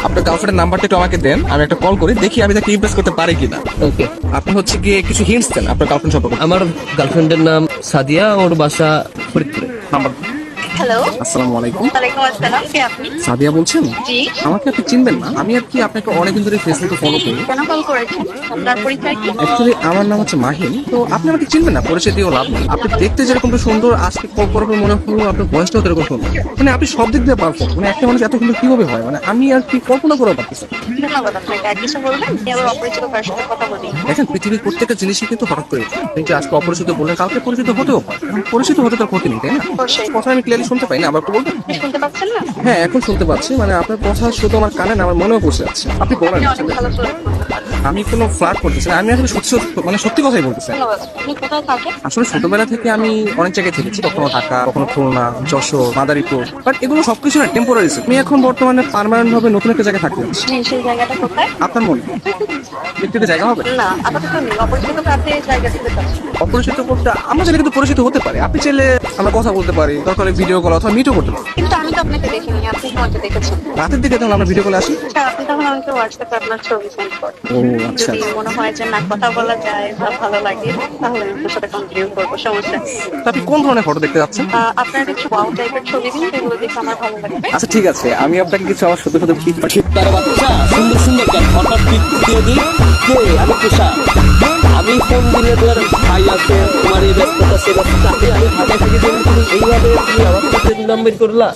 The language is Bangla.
আপনার গার্লফ্রেন্ডের নাম্বারটা একটু আমাকে দেন, আমি একটা কল করি, দেখি আমি তাকে ইমপ্রেস করতে পারি কিনা। ওকে। আপনি হচ্ছে গিয়ে কিছু হিন্টস দেন আপনার গার্লফ্রেন্ড সম্পর্কে। আমার গার্লফ্রেন্ডের নাম সাদিয়া, ওর বাসা ফরিদপুরে। নাম্বার। হ্যালো। আসসালামু আলাইকুম। ওয়ালাইকুম আসসালাম, কে আপনি? সাদিয়া বলছেন? জি। আমাকে আপনি চিনবেন না, আমি আর কি আপনাকে অনেকদিন ধরে ফেসবুকে ফলো করি। কেন কল করেছেন? আপনার পরিচয় কি? অ্যাকচুয়ালি আমার নাম হচ্ছে মাহিন, তো আপনি আমাকে চিনবেন না, পরিচয় দিয়েও লাভ নেই। আপনি দেখতে যেরকমটা সুন্দর, আজকে কল করার পর মনে হলো আপনার বয়সটাও এরকম সুন্দর, মানে আপনি সব দিক দিয়ে পারফেক্ট। মানে একটা মানুষ এত সুন্দর কিভাবে হয়, মানে আমি আর কি কল্পনা করেও পারতেছি না। ধন্যবাদ আপনাকে। আর কিছু বলবেন? আমি আবার অপরিচিত কারোর সাথে কথা বলি। দেখেন, পৃথিবীর প্রত্যেকটা জিনিসই কিন্তু হঠাৎ করে হয়। আপনি যে আজকে অপরিচিত বললেন, কালকে পরিচিত হতেও পারে। এখন পরিচিত হতে তার ক্ষতি নেই, তাই না? অবশ্যই। কথা আমি ক্লিয়ারলি শুনতে পাই না, আবার একটু বলবেন? শুনতে পাচ্ছেন না? হ্যাঁ, এখন শুনতে পাচ্ছি। মানে আপনার কথা শুধু আমার কানে না, আমার মনেও পৌঁছে যাচ্ছে। আপনি বলেন। আপনি অনেক ভালো করে আমি কোনো ফ্লার্ট করতেছি না, আমি আসলে সত্যি মানে সত্যি কথাই বলতেছি। ধন্যবাদ। আপনি কোথায় থাকেন? আসলে ছোটবেলা থেকে আমি অনেক জায়গায় থেকেছি, কখনো ঢাকা, কখনো খুলনা, যশোর, মাদারীপুর, বাট এগুলো সবকিছু না টেম্পোরারি। আমি এখন বর্তমানে পার্মানেন্ট ভাবে নতুন একটা জায়গায় থাকতে যাচ্ছি। সেই জায়গাটা কোথায়? আপনার মনে ব্যক্তিগত জায়গা হবে? না, আপাতত নেই। অপরিচিত প্রার্থী এই জায়গা থেকে যাচ্ছে। অপরিচিত করতে আমরা চাইলে কিন্তু পরিচিত হতে পারি। আপনি চাইলে আমরা কথা বলতে পারি, দরকার হলে ভিডিও কল অথবা মিটও করতে পারি। কিন্তু আমি তো আপনাকে দেখিনি, আপনি আমাকে দেখেছেন। রাতের দিকে তাহলে আমরা ভিডিও কলে আসি। আচ্ছা, আপনি তখন আমাকে হোয়াটসঅ্যাপে আপনার ছবি সেন্ড করেন। ও আচ্ছা। যদি মনে হয় যে না কথা বলা যায় বা ভালো লাগে, তাহলে আমি আপনার সাথে কন্টিনিউ করবো, সমস্যা নেই। তো আপনি কোন ধরনের ফটো দেখতে যাচ্ছেন? আপনার কিছু ওয়াও টাইপের ছবি দিন, যেগুলো দেখে আমার ভালো লাগবে। আচ্ছা ঠিক আছে, আমি আপনাকে কিছু আমার সত্যি সত্যি পিক পাঠিয়ে। তার বাচ্চা সুন্দর সুন্দর কেন হঠাৎ পিক দিয়ে দিই কে? আমি তুষার। আমি ফোন দিলে তোর ভাই আছে, তোমার এই ব্যস্ততা সে ব্যস্ততা, আমি ঢাকায় থেকে যদি তুমি এইভাবে তুমি আমার কাছে নাম্বার করলা।